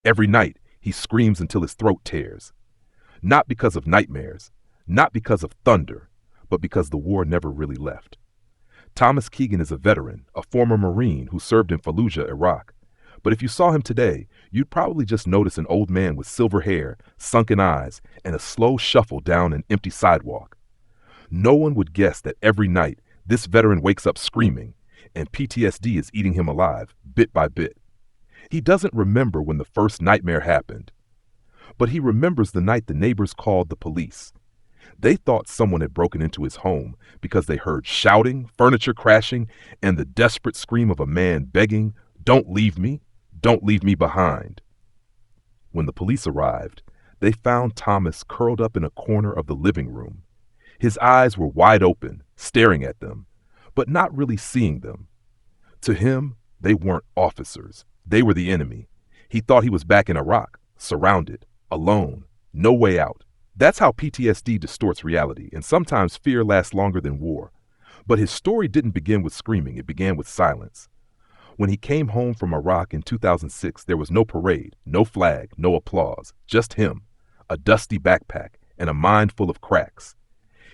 Every night, he screams until his throat tears. Not because of nightmares, not because of thunder, but because the war never really left. Thomas Keegan is a veteran, a former Marine who served in Fallujah, Iraq. But if you saw him today, you'd probably just notice an old man with silver hair, sunken eyes, and a slow shuffle down an empty sidewalk. No one would guess that every night this veteran wakes up screaming, and PTSD is eating him alive, bit by bit. He doesn't remember when the first nightmare happened, but he remembers the night the neighbors called the police. They thought someone had broken into his home because they heard shouting, furniture crashing, and the desperate scream of a man begging, "Don't leave me, don't leave me behind." When the police arrived, they found Thomas curled up in a corner of the living room. His eyes were wide open, staring at them, but not really seeing them. To him, they weren't officers. They were the enemy. He thought he was back in Iraq, surrounded, alone, no way out. That's how PTSD distorts reality, and sometimes fear lasts longer than war. But his story didn't begin with screaming, it began with silence. When he came home from Iraq in 2006, there was no parade, no flag, no applause, just him, a dusty backpack, and a mind full of cracks.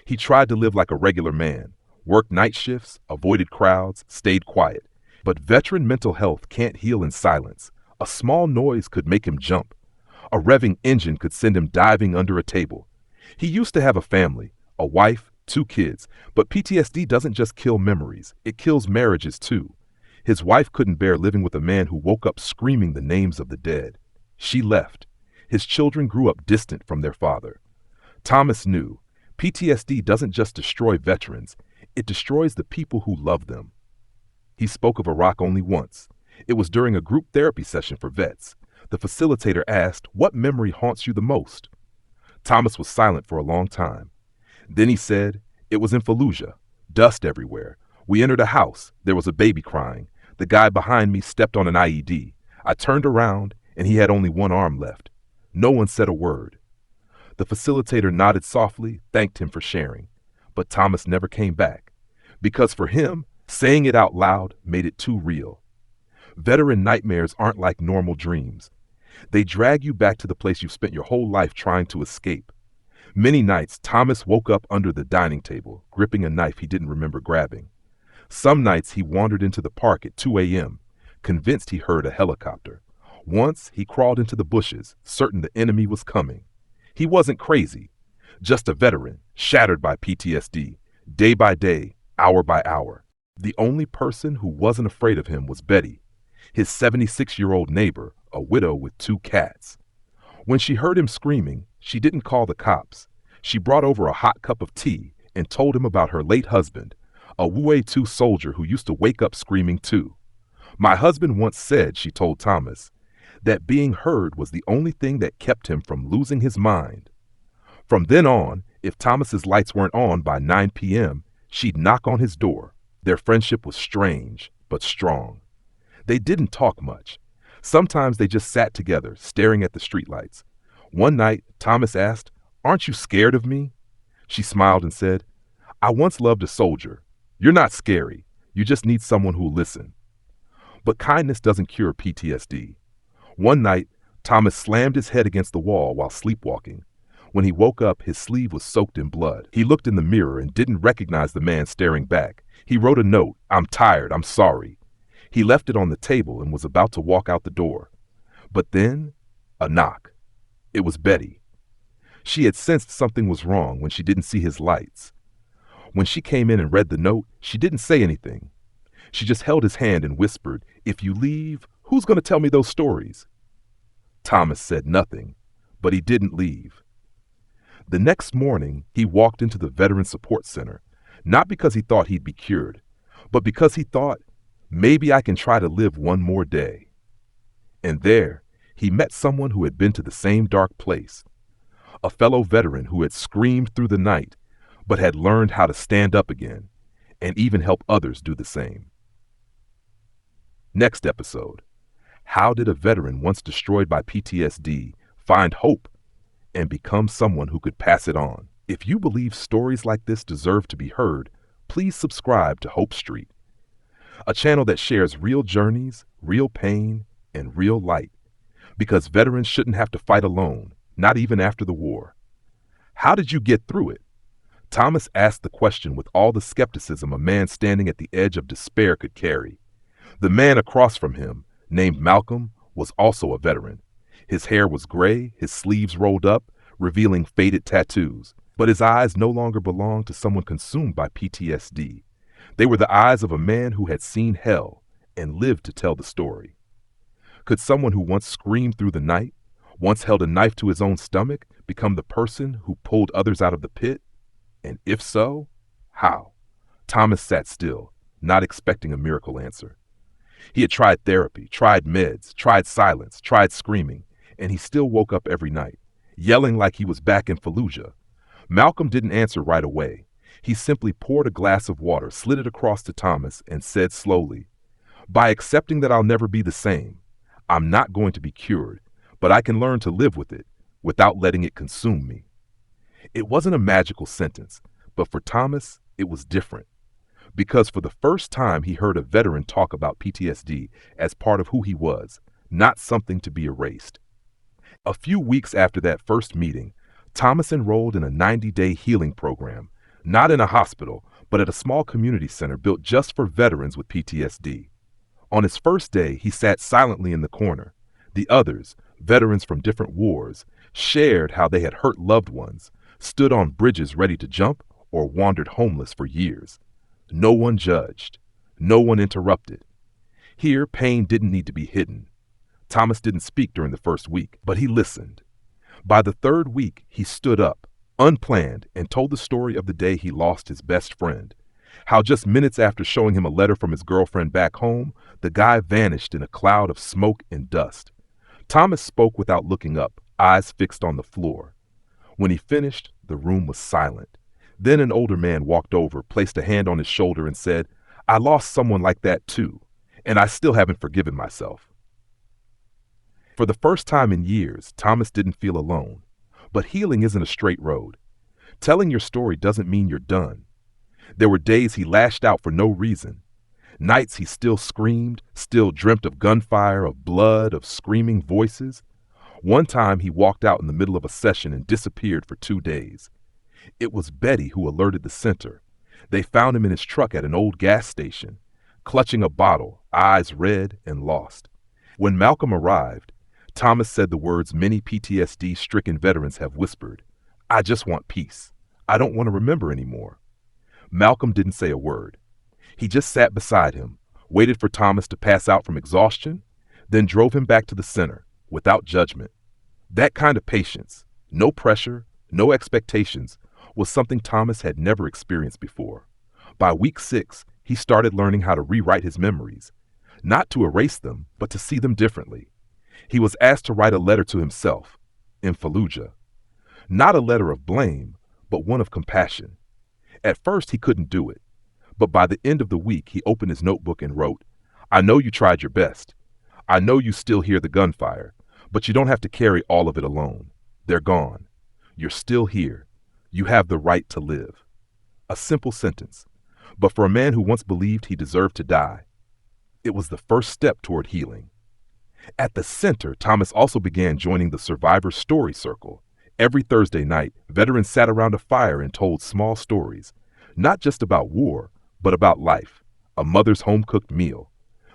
He tried to live like a regular man, worked night shifts, avoided crowds, stayed quiet. But veteran mental health can't heal in silence. A small noise could make him jump. A revving engine could send him diving under a table. He used to have a family, a wife, 2 kids, but PTSD doesn't just kill memories, it kills marriages too. His wife couldn't bear living with a man who woke up screaming the names of the dead. She left. His children grew up distant from their father. Thomas knew PTSD doesn't just destroy veterans, it destroys the people who love them. He spoke of Iraq only once. It was during a group therapy session for vets. The facilitator asked, "What memory haunts you the most?" Thomas was silent for a long time. Then he said, "It was in Fallujah. Dust everywhere. We entered a house. There was a baby crying. The guy behind me stepped on an IED. I turned around, and he had only one arm left. No one said a word." The facilitator nodded softly, thanked him for sharing. But Thomas never came back. Because for him, saying it out loud made it too real. Veteran nightmares aren't like normal dreams. They drag you back to the place you've spent your whole life trying to escape. Many nights, Thomas woke up under the dining table, gripping a knife he didn't remember grabbing. Some nights he wandered into the park at 2 a.m., convinced he heard a helicopter. Once he crawled into the bushes, certain the enemy was coming. He wasn't crazy, just a veteran, shattered by PTSD, day by day, hour by hour. The only person who wasn't afraid of him was Betty, his 76-year-old neighbor, a widow with 2 cats. When she heard him screaming, she didn't call the cops. She brought over a hot cup of tea and told him about her late husband, a WU soldier who used to wake up screaming too. "My husband once said," she told Thomas, "that being heard was the only thing that kept him from losing his mind." From then on, if Thomas's lights weren't on by 9 p.m., she'd knock on his door. Their friendship was strange, but strong. They didn't talk much. Sometimes they just sat together, staring at the streetlights. One night, Thomas asked, "Aren't you scared of me?" She smiled and said, "I once loved a soldier. You're not scary. You just need someone who'll listen." But kindness doesn't cure PTSD. One night, Thomas slammed his head against the wall while sleepwalking. When he woke up, his sleeve was soaked in blood. He looked in the mirror and didn't recognize the man staring back. He wrote a note, "I'm tired, I'm sorry." He left it on the table and was about to walk out the door. But then, a knock. It was Betty. She had sensed something was wrong when she didn't see his lights. When she came in and read the note, she didn't say anything. She just held his hand and whispered, "If you leave, who's going to tell me those stories?" Thomas said nothing, but he didn't leave. The next morning, he walked into the Veteran Support Center, not because he thought he'd be cured, but because he thought, maybe I can try to live one more day. And there, he met someone who had been to the same dark place, a fellow veteran who had screamed through the night, but had learned how to stand up again, and even help others do the same. Next episode, how did a veteran once destroyed by PTSD find hope and become someone who could pass it on? If you believe stories like this deserve to be heard, please subscribe to Hope Street, a channel that shares real journeys, real pain, and real light. Because veterans shouldn't have to fight alone, not even after the war. How did you get through it? Thomas asked the question with all the skepticism a man standing at the edge of despair could carry. The man across from him, named Malcolm, was also a veteran. His hair was gray, his sleeves rolled up, revealing faded tattoos, but his eyes no longer belonged to someone consumed by PTSD. They were the eyes of a man who had seen hell and lived to tell the story. Could someone who once screamed through the night, once held a knife to his own stomach, become the person who pulled others out of the pit? And if so, how? Thomas sat still, not expecting a miracle answer. He had tried therapy, tried meds, tried silence, tried screaming, and he still woke up every night, yelling like he was back in Fallujah. Malcolm didn't answer right away. He simply poured a glass of water, slid it across to Thomas, and said slowly, "By accepting that I'll never be the same, I'm not going to be cured, but I can learn to live with it without letting it consume me." It wasn't a magical sentence, but for Thomas, it was different. Because for the first time he heard a veteran talk about PTSD as part of who he was, not something to be erased. A few weeks after that first meeting, Thomas enrolled in a 90-day healing program, not in a hospital, but at a small community center built just for veterans with PTSD. On his first day, he sat silently in the corner. The others, veterans from different wars, shared how they had hurt loved ones, stood on bridges ready to jump, or wandered homeless for years. No one judged. No one interrupted. Here, pain didn't need to be hidden. Thomas didn't speak during the first week, but he listened. By the third week, he stood up, unplanned, and told the story of the day he lost his best friend. How just minutes after showing him a letter from his girlfriend back home, the guy vanished in a cloud of smoke and dust. Thomas spoke without looking up, eyes fixed on the floor. When he finished, the room was silent. Then an older man walked over, placed a hand on his shoulder, and said, "I lost someone like that too, and I still haven't forgiven myself." For the first time in years, Thomas didn't feel alone. But healing isn't a straight road. Telling your story doesn't mean you're done. There were days he lashed out for no reason. Nights he still screamed, still dreamt of gunfire, of blood, of screaming voices. One time he walked out in the middle of a session and disappeared for 2 days. It was Betty who alerted the center. They found him in his truck at an old gas station, clutching a bottle, eyes red and lost. When Malcolm arrived, Thomas said the words many PTSD-stricken veterans have whispered, "I just want peace. I don't want to remember anymore." Malcolm didn't say a word. He just sat beside him, waited for Thomas to pass out from exhaustion, then drove him back to the center, without judgment. That kind of patience, no pressure, no expectations, was something Thomas had never experienced before. By week 6, he started learning how to rewrite his memories, not to erase them, but to see them differently. He was asked to write a letter to himself, in Fallujah. Not a letter of blame, but one of compassion. At first, he couldn't do it. But by the end of the week, he opened his notebook and wrote, "I know you tried your best. I know you still hear the gunfire, but you don't have to carry all of it alone. They're gone. You're still here. You have the right to live." A simple sentence, but for a man who once believed he deserved to die, it was the first step toward healing. At the center, Thomas also began joining the Survivor Story Circle. Every Thursday night, veterans sat around a fire and told small stories, not just about war, but about life, a mother's home-cooked meal,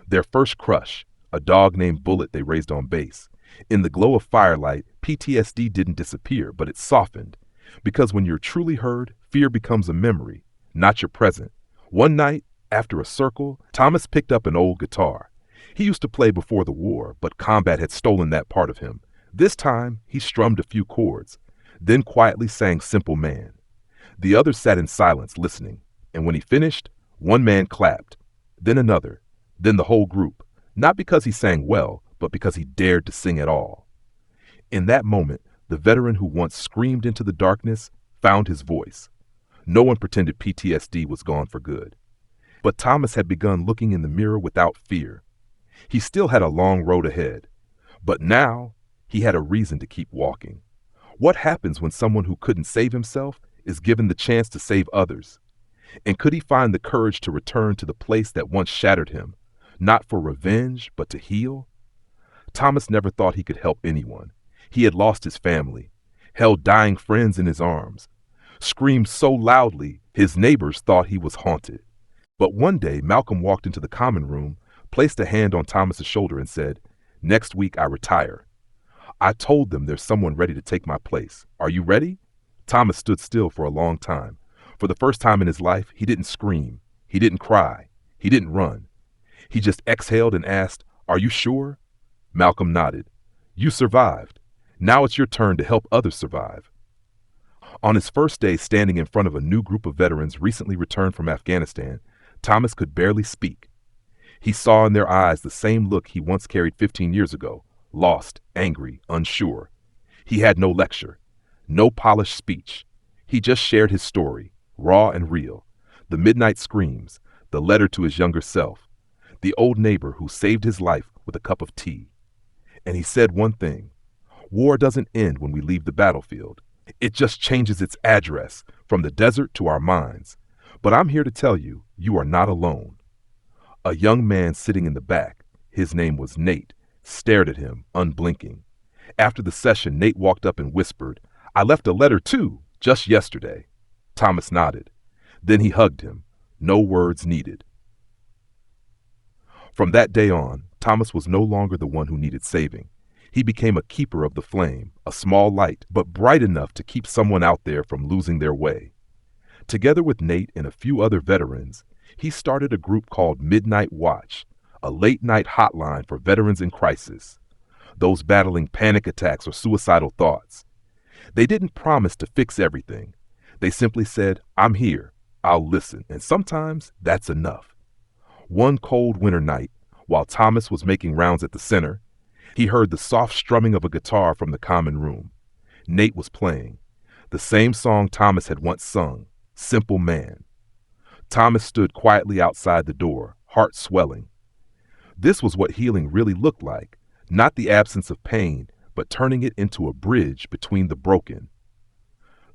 their first crush, a dog named Bullet they raised on base. In the glow of firelight, PTSD didn't disappear, but it softened. Because when you're truly heard, fear becomes a memory, not your present. One night, after a circle, Thomas picked up an old guitar. He used to play before the war, but combat had stolen that part of him. This time, he strummed a few chords, then quietly sang Simple Man. The others sat in silence, listening, and when he finished, one man clapped, then another, then the whole group, not because he sang well, but because he dared to sing at all. In that moment, the veteran who once screamed into the darkness found his voice. No one pretended PTSD was gone for good. But Thomas had begun looking in the mirror without fear. He still had a long road ahead, but now he had a reason to keep walking. What happens when someone who couldn't save himself is given the chance to save others? And could he find the courage to return to the place that once shattered him, not for revenge, but to heal? Thomas never thought he could help anyone. He had lost his family, held dying friends in his arms, screamed so loudly his neighbors thought he was haunted. But one day, Malcolm walked into the common room, placed a hand on Thomas's shoulder and said, "Next week I retire. I told them there's someone ready to take my place. Are you ready?" Thomas stood still for a long time. For the first time in his life, he didn't scream. He didn't cry. He didn't run. He just exhaled and asked, "Are you sure?" Malcolm nodded. "You survived. Now it's your turn to help others survive." On his first day standing in front of a new group of veterans recently returned from Afghanistan, Thomas could barely speak. He saw in their eyes the same look he once carried 15 years ago, lost, angry, unsure. He had no lecture, no polished speech. He just shared his story, raw and real. The midnight screams, the letter to his younger self, the old neighbor who saved his life with a cup of tea. And he said one thing: war doesn't end when we leave the battlefield. It just changes its address from the desert to our minds. But I'm here to tell you, you are not alone. A young man sitting in the back, his name was Nate, stared at him, unblinking. After the session, Nate walked up and whispered, "I left a letter too, just yesterday." Thomas nodded. Then he hugged him. No words needed. From that day on, Thomas was no longer the one who needed saving. He became a keeper of the flame, a small light, but bright enough to keep someone out there from losing their way. Together with Nate and a few other veterans, he started a group called Midnight Watch, a late-night hotline for veterans in crisis, those battling panic attacks or suicidal thoughts. They didn't promise to fix everything. They simply said, "I'm here, I'll listen," and sometimes that's enough. One cold winter night, while Thomas was making rounds at the center, he heard the soft strumming of a guitar from the common room. Nate was playing the same song Thomas had once sung, "Simple Man." Thomas stood quietly outside the door, heart swelling. This was what healing really looked like, not the absence of pain, but turning it into a bridge between the broken.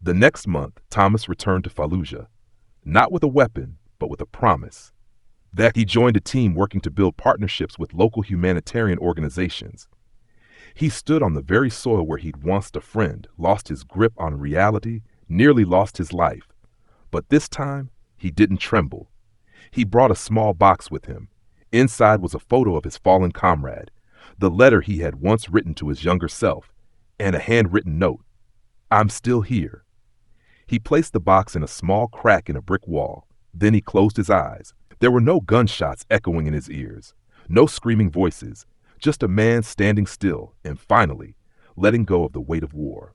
The next month, Thomas returned to Fallujah, not with a weapon, but with a promise. That he joined a team working to build partnerships with local humanitarian organizations. He stood on the very soil where he'd once a friend, lost his grip on reality, nearly lost his life. But this time, he didn't tremble. He brought a small box with him. Inside was a photo of his fallen comrade, the letter he had once written to his younger self, and a handwritten note: "I'm still here." He placed the box in a small crack in a brick wall. Then he closed his eyes. There were no gunshots echoing in his ears, no screaming voices, just a man standing still and finally letting go of the weight of war.